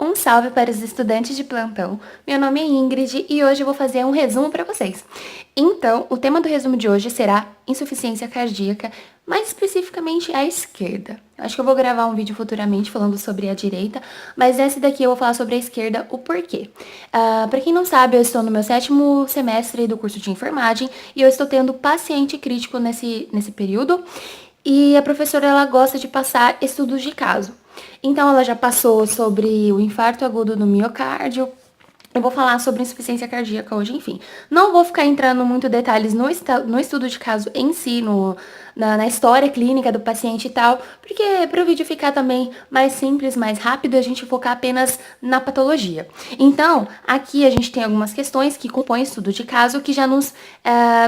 Um salve para os estudantes de plantão. Meu nome é Ingrid e hoje eu vou fazer um resumo para vocês. Então, o tema do resumo de hoje será insuficiência cardíaca, mais especificamente à esquerda. Eu acho que eu vou gravar um vídeo futuramente falando sobre a direita, mas esse daqui eu vou falar sobre a esquerda, o porquê. Para quem não sabe, eu estou no meu 7º semestre do curso de enfermagem e eu estou tendo paciente crítico nesse período. E a professora, ela gosta de passar estudos de caso. Então, ela já passou sobre o infarto agudo do miocárdio. Eu vou falar sobre insuficiência cardíaca hoje, enfim. Não vou ficar entrando muito detalhes no estudo de caso em si, na história clínica do paciente e tal, porque para o vídeo ficar também mais simples, mais rápido, a gente focar apenas na patologia. Então, aqui a gente tem algumas questões que compõem o estudo de caso que já nos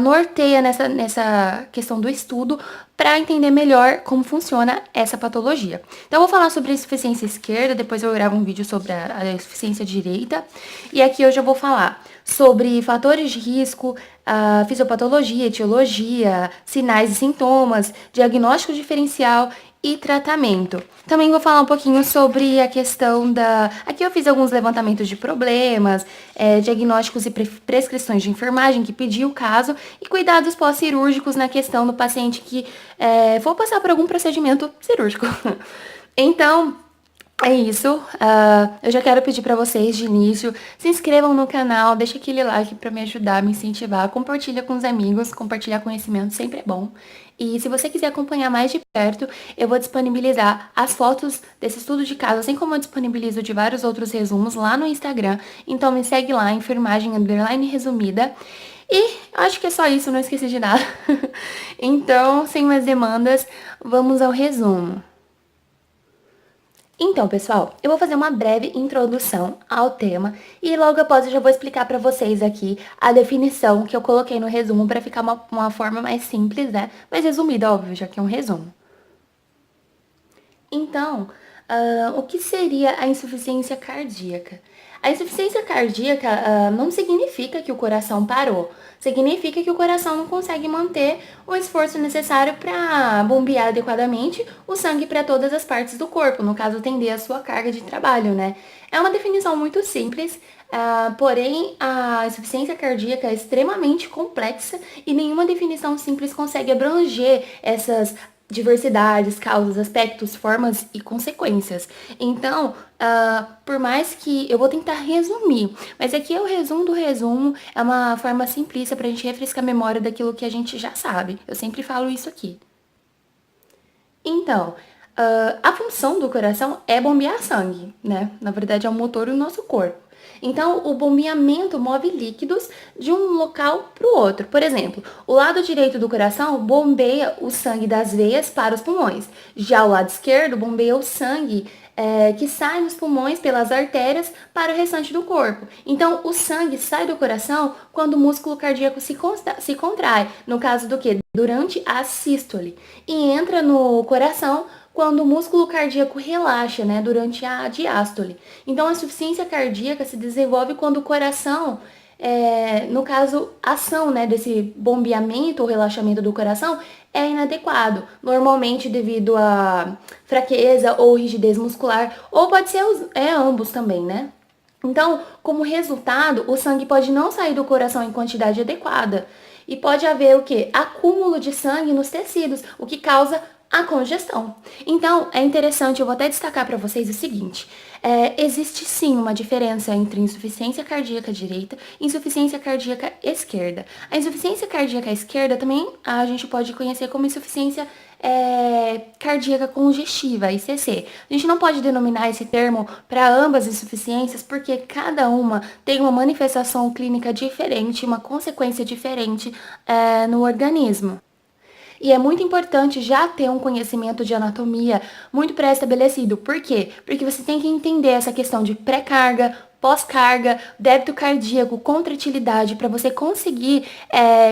norteia nessa questão do estudo para entender melhor como funciona essa patologia. Então, eu vou falar sobre a insuficiência esquerda, depois eu gravo um vídeo sobre a insuficiência direita. E aqui hoje eu vou falar sobre fatores de risco, fisiopatologia, etiologia, sinais e sintomas, diagnóstico diferencial e tratamento. Também vou falar um pouquinho sobre a questão da... Aqui eu fiz alguns levantamentos de problemas, diagnósticos e prescrições de enfermagem que pediu o caso e cuidados pós-cirúrgicos na questão do paciente que for passar por algum procedimento cirúrgico. Então, é isso. Eu já quero pedir para vocês de início, se inscrevam no canal, deixa aquele like para me ajudar, me incentivar, compartilha com os amigos, compartilhar conhecimento sempre é bom. E se você quiser acompanhar mais de perto, eu vou disponibilizar as fotos desse estudo de caso, assim como eu disponibilizo de vários outros resumos lá no Instagram. Então me segue lá, enfermagem_resumida. E acho que é só isso, não esqueci de nada. Então, sem mais demandas, vamos ao resumo. Então, pessoal, eu vou fazer uma breve introdução ao tema e logo após eu já vou explicar para vocês aqui a definição que eu coloquei no resumo para ficar uma forma mais simples, né? Mais resumida, óbvio, já que é um resumo. Então, o que seria a insuficiência cardíaca? A insuficiência cardíaca não significa que o coração parou, significa que o coração não consegue manter o esforço necessário para bombear adequadamente o sangue para todas as partes do corpo, no caso, atender a sua carga de trabalho, né? É uma definição muito simples, porém a insuficiência cardíaca é extremamente complexa e nenhuma definição simples consegue abranger essas diversidades, causas, aspectos, formas e consequências. Então, por mais que eu vou tentar resumir, mas aqui é o resumo do resumo, é uma forma simplista para a gente refrescar a memória daquilo que a gente já sabe. Eu sempre falo isso aqui. Então, a função do coração é bombear sangue, né? Na verdade, é o motor do nosso corpo. Então, o bombeamento move líquidos de um local para o outro. Por exemplo, o lado direito do coração bombeia o sangue das veias para os pulmões. Já o lado esquerdo bombeia o sangue que sai dos pulmões pelas artérias para o restante do corpo. Então, o sangue sai do coração quando o músculo cardíaco se contrai. No caso do quê? Durante a sístole. E entra no coração quando o músculo cardíaco relaxa, né, durante a diástole. Então, a insuficiência cardíaca se desenvolve quando o coração, no caso, a ação, né, desse bombeamento ou relaxamento do coração é inadequado, normalmente devido a fraqueza ou rigidez muscular, ou pode ser ambos também, né? Então, como resultado, o sangue pode não sair do coração em quantidade adequada e pode haver o quê? Acúmulo de sangue nos tecidos, o que causa a congestão. Então, é interessante, eu vou até destacar para vocês o seguinte, existe sim uma diferença entre insuficiência cardíaca direita e insuficiência cardíaca esquerda. A insuficiência cardíaca esquerda também a gente pode conhecer como insuficiência cardíaca congestiva, ICC. A gente não pode denominar esse termo para ambas insuficiências porque cada uma tem uma manifestação clínica diferente, uma consequência diferente no organismo. E é muito importante já ter um conhecimento de anatomia muito pré-estabelecido. Por quê? Porque você tem que entender essa questão de pré-carga, pós-carga, débito cardíaco, contratilidade, para você conseguir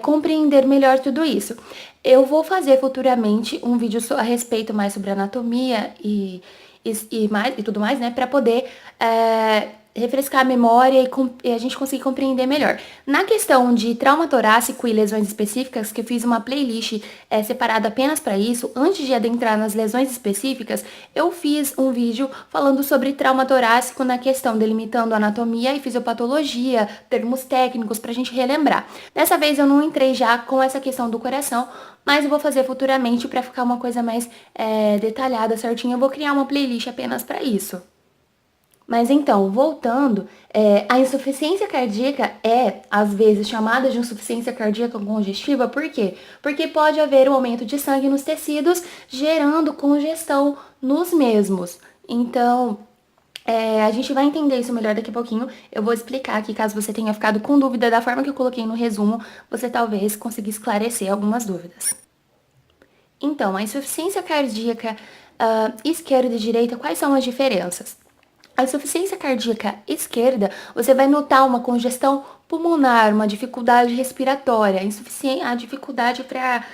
compreender melhor tudo isso. Eu vou fazer futuramente um vídeo a respeito mais sobre anatomia e tudo mais, né? Para poder refrescar a memória e a gente conseguir compreender melhor. Na questão de trauma torácico e lesões específicas, que eu fiz uma playlist separada apenas para isso, antes de adentrar nas lesões específicas, eu fiz um vídeo falando sobre trauma torácico na questão delimitando anatomia e fisiopatologia, termos técnicos para a gente relembrar. Dessa vez eu não entrei já com essa questão do coração, mas eu vou fazer futuramente para ficar uma coisa mais detalhada, certinha. Eu vou criar uma playlist apenas para isso. Mas então, voltando, a insuficiência cardíaca é, às vezes, chamada de insuficiência cardíaca congestiva, por quê? Porque pode haver um aumento de sangue nos tecidos, gerando congestão nos mesmos. Então, a gente vai entender isso melhor daqui a pouquinho. Eu vou explicar aqui, caso você tenha ficado com dúvida da forma que eu coloquei no resumo, você talvez consiga esclarecer algumas dúvidas. Então, a insuficiência cardíaca esquerda e direita, quais são as diferenças? A insuficiência cardíaca esquerda, você vai notar uma congestão pulmonar, uma dificuldade respiratória, a dificuldade para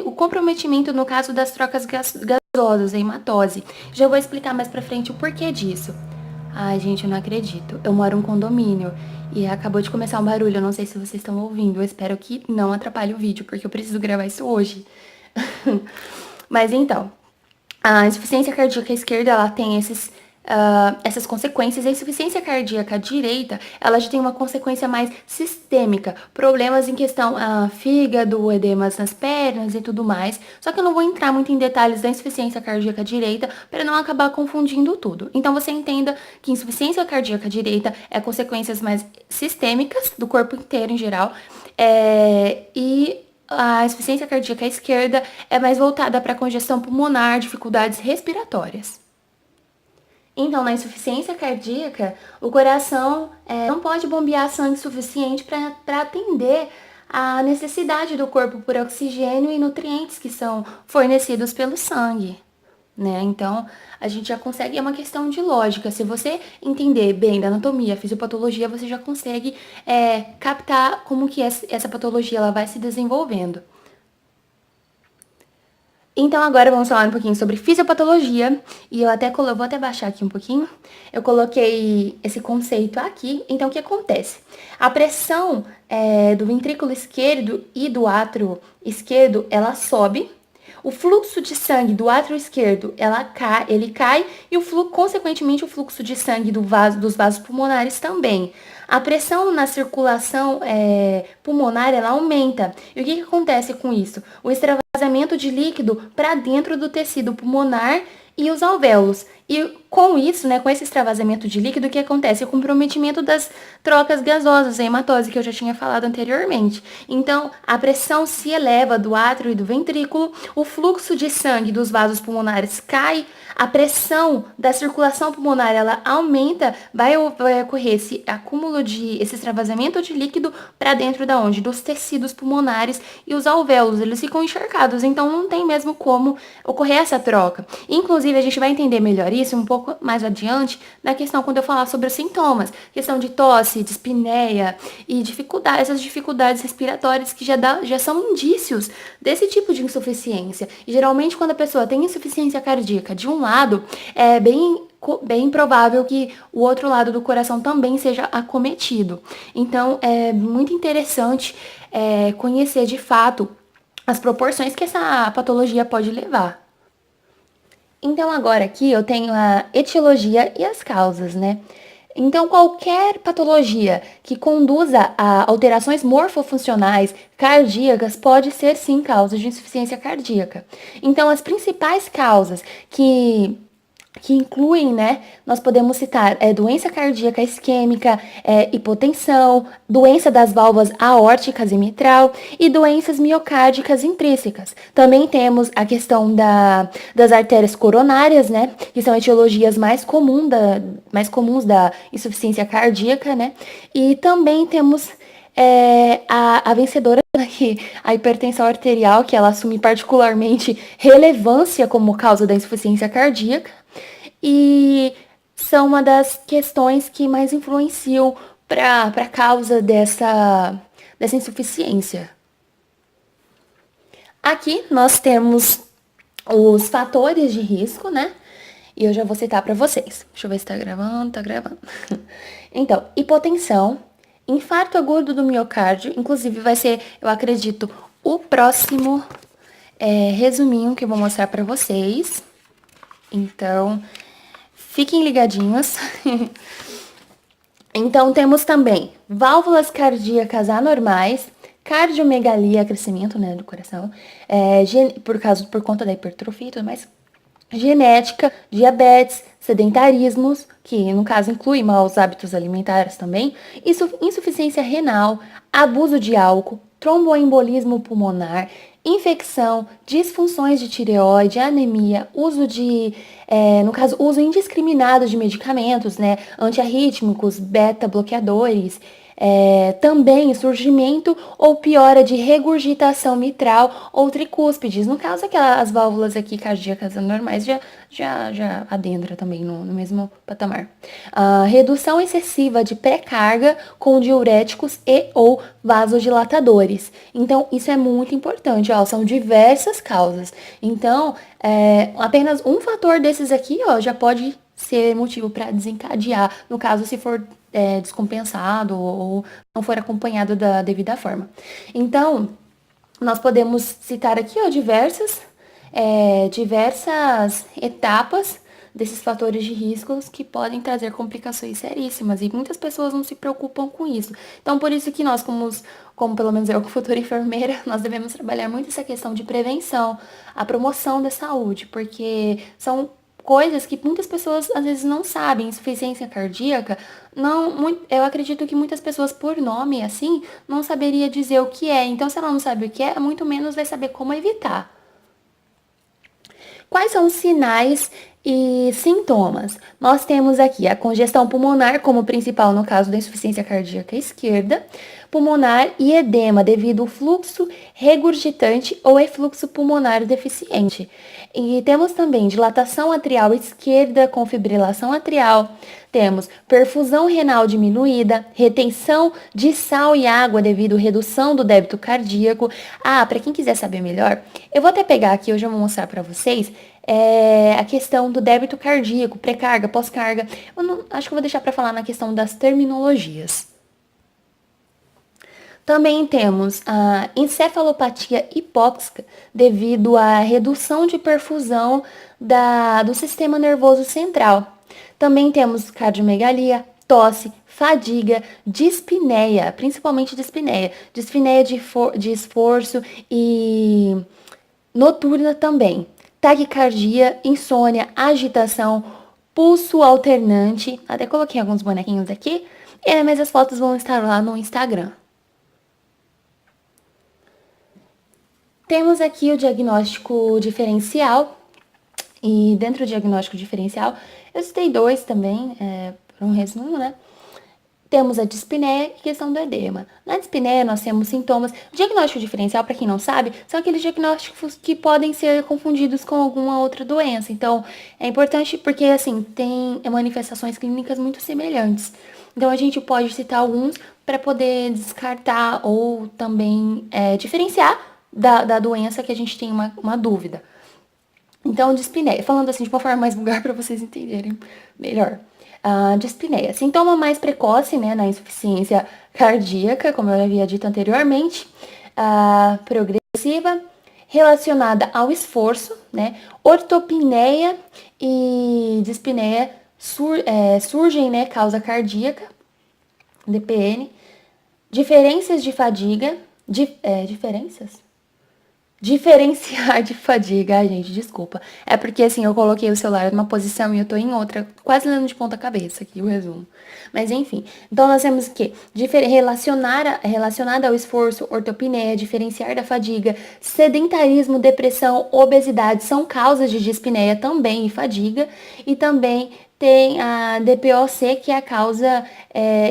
o comprometimento no caso das trocas gasosas, a hematose. Já vou explicar mais pra frente o porquê disso. Ai, gente, eu não acredito. Eu moro em um condomínio e acabou de começar um barulho. Eu não sei se vocês estão ouvindo. Eu espero que não atrapalhe o vídeo, porque eu preciso gravar isso hoje. Mas então, a insuficiência cardíaca esquerda, ela tem essas consequências. A insuficiência cardíaca direita, ela já tem uma consequência mais sistêmica, problemas em questão fígado, edemas nas pernas e tudo mais. Só que eu não vou entrar muito em detalhes da insuficiência cardíaca direita para não acabar confundindo tudo. Então você entenda que insuficiência cardíaca direita é consequências mais sistêmicas do corpo inteiro em geral, e a insuficiência cardíaca esquerda é mais voltada para congestão pulmonar, dificuldades respiratórias. Então, na insuficiência cardíaca, o coração não pode bombear sangue suficiente para atender a necessidade do corpo por oxigênio e nutrientes que são fornecidos pelo sangue, né? Então, a gente já consegue, é uma questão de lógica. Se você entender bem da anatomia, fisiopatologia, você já consegue captar como que essa patologia ela vai se desenvolvendo. Então agora vamos falar um pouquinho sobre fisiopatologia, e eu vou até baixar aqui um pouquinho. Eu coloquei esse conceito aqui. Então o que acontece? A pressão do ventrículo esquerdo e do átrio esquerdo, ela sobe. O fluxo de sangue do átrio esquerdo, ele cai, e consequentemente o fluxo de sangue dos vasos pulmonares também. A pressão na circulação pulmonar, ela aumenta. E o que acontece com isso? O extravasamento de líquido para dentro do tecido pulmonar e os alvéolos. E com isso, né, com esse extravasamento de líquido, o que acontece? O comprometimento das trocas gasosas, a hematose, que eu já tinha falado anteriormente. Então, a pressão se eleva do átrio e do ventrículo, o fluxo de sangue dos vasos pulmonares cai, a pressão da circulação pulmonar, ela aumenta, vai ocorrer esse acúmulo esse extravasamento de líquido para dentro da onde? Dos tecidos pulmonares, e os alvéolos, eles ficam encharcados, então não tem mesmo como ocorrer essa troca. Inclusive, a gente vai entender melhor isso um pouco mais adiante, na questão quando eu falar sobre os sintomas, questão de tosse, dispneia e essas dificuldades respiratórias que já são indícios desse tipo de insuficiência. E geralmente quando a pessoa tem insuficiência cardíaca de um lado, é bem provável que o outro lado do coração também seja acometido. Então, é muito interessante conhecer de fato as proporções que essa patologia pode levar. Então, agora aqui eu tenho a etiologia e as causas, né? Então, qualquer patologia que conduza a alterações morfofuncionais cardíacas pode ser, sim, causa de insuficiência cardíaca. Então, as principais causas que incluem, né, nós podemos citar doença cardíaca isquêmica, hipotensão, doença das válvulas aórticas e mitral e doenças miocárdicas intrínsecas. Também temos a questão das artérias coronárias, né, que são etiologias mais comuns da insuficiência cardíaca, né, e também temos a vencedora aqui, a hipertensão arterial, que ela assume particularmente relevância como causa da insuficiência cardíaca, e são uma das questões que mais influenciam para a causa dessa insuficiência. Aqui nós temos os fatores de risco, né? E eu já vou citar para vocês. Deixa eu ver se tá gravando, tá gravando. Então, hipotensão, infarto agudo do miocárdio, inclusive vai ser, eu acredito, o próximo resuminho que eu vou mostrar para vocês. Então, fiquem ligadinhos. Então, temos também válvulas cardíacas anormais, cardiomegalia, crescimento, né, do coração, por conta da hipertrofia e tudo mais, genética, diabetes, sedentarismos, que no caso inclui maus hábitos alimentares também, insuficiência renal, abuso de álcool, tromboembolismo pulmonar, infecção, disfunções de tireoide, anemia, no caso, uso indiscriminado de medicamentos, né, antiarrítmicos, beta-bloqueadores, também surgimento ou piora de regurgitação mitral ou tricúspides. No caso, aquelas válvulas aqui cardíacas anormais já adentra também no mesmo patamar. Redução excessiva de pré-carga com diuréticos e ou vasodilatadores. Então, isso é muito importante, ó, são diversas causas. Então, apenas um fator desses aqui, ó, já pode ser motivo para desencadear, no caso, se for descompensado ou não for acompanhado da devida forma. Então, nós podemos citar aqui, ó, diversas etapas desses fatores de riscos que podem trazer complicações seríssimas e muitas pessoas não se preocupam com isso. Então, por isso que nós, como pelo menos eu, como futura enfermeira, nós devemos trabalhar muito essa questão de prevenção, a promoção da saúde, porque são coisas que muitas pessoas às vezes não sabem. Insuficiência cardíaca, eu acredito que muitas pessoas por nome assim não saberia dizer o que é. Então, se ela não sabe o que é, muito menos vai saber como evitar. Quais são os sinais e sintomas? Nós temos aqui a congestão pulmonar como principal no caso da insuficiência cardíaca esquerda, pulmonar e edema devido ao fluxo regurgitante ou efluxo pulmonar deficiente. E temos também dilatação atrial esquerda com fibrilação atrial. Temos perfusão renal diminuída, retenção de sal e água devido à redução do débito cardíaco. Para quem quiser saber melhor, eu vou até pegar aqui, hoje eu vou mostrar para vocês a questão do débito cardíaco, pré-carga, pós-carga. Acho que eu vou deixar para falar na questão das terminologias. Também temos a encefalopatia hipóxica devido à redução de perfusão do sistema nervoso central. Também temos cardiomegalia, tosse, fadiga, dispneia, principalmente dispneia de esforço e noturna também, taquicardia, insônia, agitação, pulso alternante. Até coloquei alguns bonequinhos aqui, mas as fotos vão estar lá no Instagram. Temos aqui o diagnóstico diferencial, e dentro do diagnóstico diferencial, eu citei dois também, para um resumo, né? Temos a dispneia e questão do edema. Na dispneia, nós temos sintomas. O diagnóstico diferencial, para quem não sabe, são aqueles diagnósticos que podem ser confundidos com alguma outra doença. Então, é importante porque, assim, tem manifestações clínicas muito semelhantes. Então, a gente pode citar alguns para poder descartar ou também diferenciar da doença que a gente tem uma dúvida. Então, dispneia, falando assim de uma forma mais vulgar para vocês entenderem melhor. Dispneia, sintoma mais precoce, né, na insuficiência cardíaca, como eu havia dito anteriormente, progressiva, relacionada ao esforço, né, ortopneia e dispneia surgem, né, causa cardíaca, DPN, diferenças de fadiga, Diferenciar de fadiga, ai gente, desculpa. É porque assim, eu coloquei o celular numa posição e eu tô em outra, quase lendo de ponta cabeça aqui o resumo. Mas enfim, então nós temos que relacionada ao esforço, ortopneia, diferenciar da fadiga, sedentarismo, depressão, obesidade são causas de dispneia também e fadiga. E também tem a DPOC, que é a causa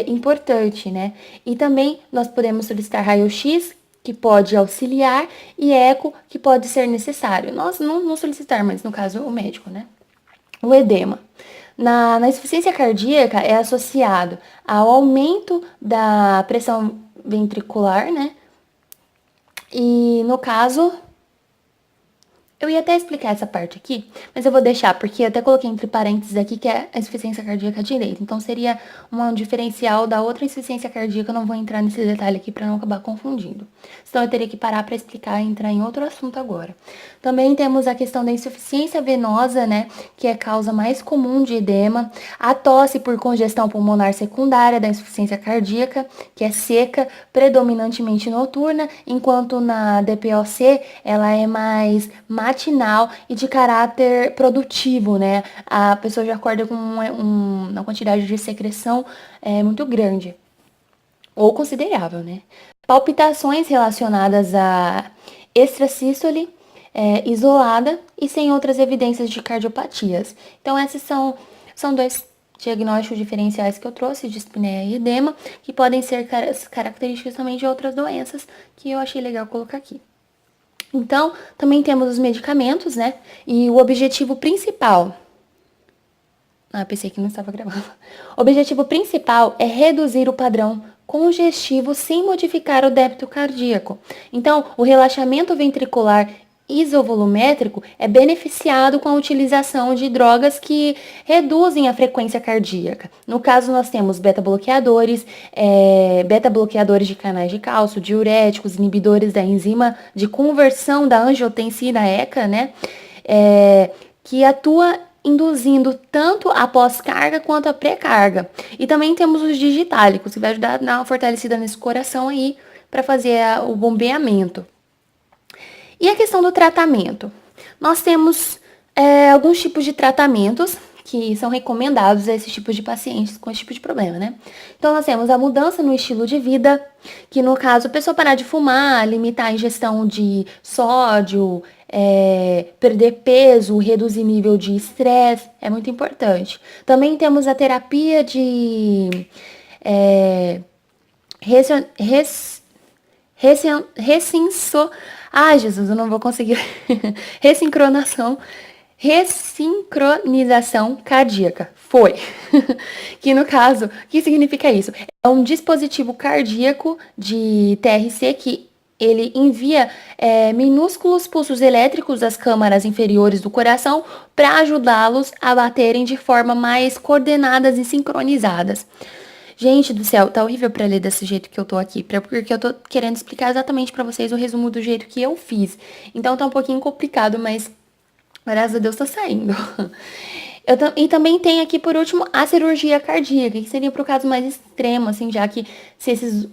importante, né? E também nós podemos solicitar raio-x, que pode auxiliar, e eco, que pode ser necessário. Nós não solicitar, mas no caso o médico, né? O edema. Na insuficiência cardíaca é associado ao aumento da pressão ventricular, né? E no caso, Eu ia até explicar essa parte aqui, mas eu vou deixar, porque eu até coloquei entre parênteses aqui que é a insuficiência cardíaca direita. Então, seria um diferencial da outra insuficiência cardíaca, eu não vou entrar nesse detalhe aqui para não acabar confundindo. Então, eu teria que parar para explicar e entrar em outro assunto agora. Também temos a questão da insuficiência venosa, né, que é a causa mais comum de edema. A tosse por congestão pulmonar secundária da insuficiência cardíaca, que é seca, predominantemente noturna, enquanto na DPOC ela é mais matinal e de caráter produtivo, né? A pessoa já acorda com uma quantidade de secreção muito grande ou considerável, né? Palpitações relacionadas a extrasístole isolada e sem outras evidências de cardiopatias. Então, esses são dois diagnósticos diferenciais que eu trouxe de espinéia e edema, que podem ser características também de outras doenças, que eu achei legal colocar aqui. Então, também temos os medicamentos, né? E o objetivo principal... pensei que não estava gravando. O objetivo principal é reduzir o padrão congestivo sem modificar o débito cardíaco. Então, o relaxamento ventricular isovolumétrico é beneficiado com a utilização de drogas que reduzem a frequência cardíaca. No caso, nós temos beta-bloqueadores de canais de cálcio, diuréticos, inibidores da enzima de conversão da angiotensina ECA, né? Que atua induzindo tanto a pós-carga quanto a pré-carga. E também temos os digitálicos, que vai ajudar a dar uma fortalecida nesse coração aí, para fazer o bombeamento. E a questão do tratamento? Nós temos alguns tipos de tratamentos que são recomendados a esses tipos de pacientes com esse tipo de problema, né? Então, nós temos a mudança no estilo de vida, que no caso, a pessoa parar de fumar, limitar a ingestão de sódio, perder peso, reduzir nível de estresse, é muito importante. Também temos a terapia de Jesus, eu não vou conseguir. Ressincronização cardíaca. Foi. Que no caso, o que significa isso? É um dispositivo cardíaco de TRC que ele envia minúsculos pulsos elétricos das câmaras inferiores do coração para ajudá-los a baterem de forma mais coordenadas e sincronizadas. Gente do céu, tá horrível pra ler desse jeito que eu tô aqui, porque eu tô querendo explicar exatamente pra vocês o resumo do jeito que eu fiz. Então tá um pouquinho complicado, mas graças a Deus tá saindo. E também tem aqui, por último, a cirurgia cardíaca, que seria pro caso mais extremo, assim, já que se esses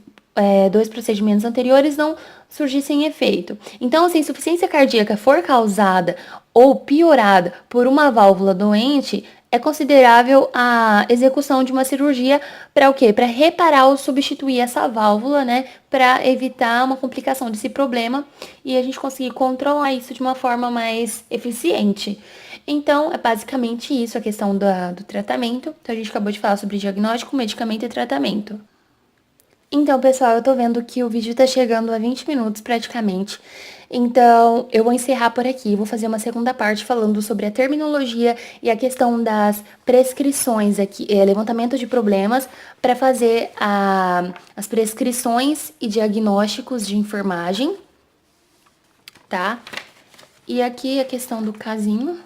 dois procedimentos anteriores não surgissem efeito. Então, se a insuficiência cardíaca for causada ou piorada por uma válvula doente, é considerável a execução de uma cirurgia para o quê? Para reparar ou substituir essa válvula, né? Para evitar uma complicação desse problema e a gente conseguir controlar isso de uma forma mais eficiente. Então, é basicamente isso a questão do tratamento. Então, a gente acabou de falar sobre diagnóstico, medicamento e tratamento. Então, pessoal, eu tô vendo que o vídeo tá chegando a 20 minutos praticamente. Então, eu vou encerrar por aqui. Vou fazer uma segunda parte falando sobre a terminologia e a questão das prescrições aqui, levantamento de problemas para fazer as prescrições e diagnósticos de enfermagem, tá? E aqui a questão do casinho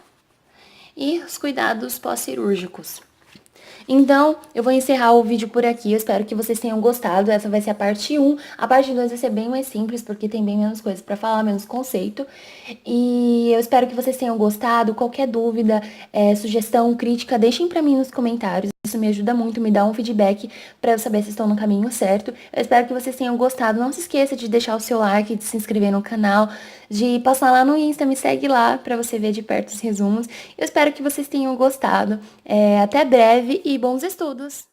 e os cuidados pós-cirúrgicos. Então, eu vou encerrar o vídeo por aqui, eu espero que vocês tenham gostado, essa vai ser a parte 1, a parte 2 vai ser bem mais simples, porque tem bem menos coisas pra falar, menos conceito, e eu espero que vocês tenham gostado, qualquer dúvida, sugestão, crítica, deixem pra mim nos comentários, isso me ajuda muito, me dá um feedback pra eu saber se estão no caminho certo, eu espero que vocês tenham gostado, não se esqueça de deixar o seu like, de se inscrever no canal, de passar lá no Insta, me segue lá pra você ver de perto os resumos, eu espero que vocês tenham gostado, até breve e bons estudos!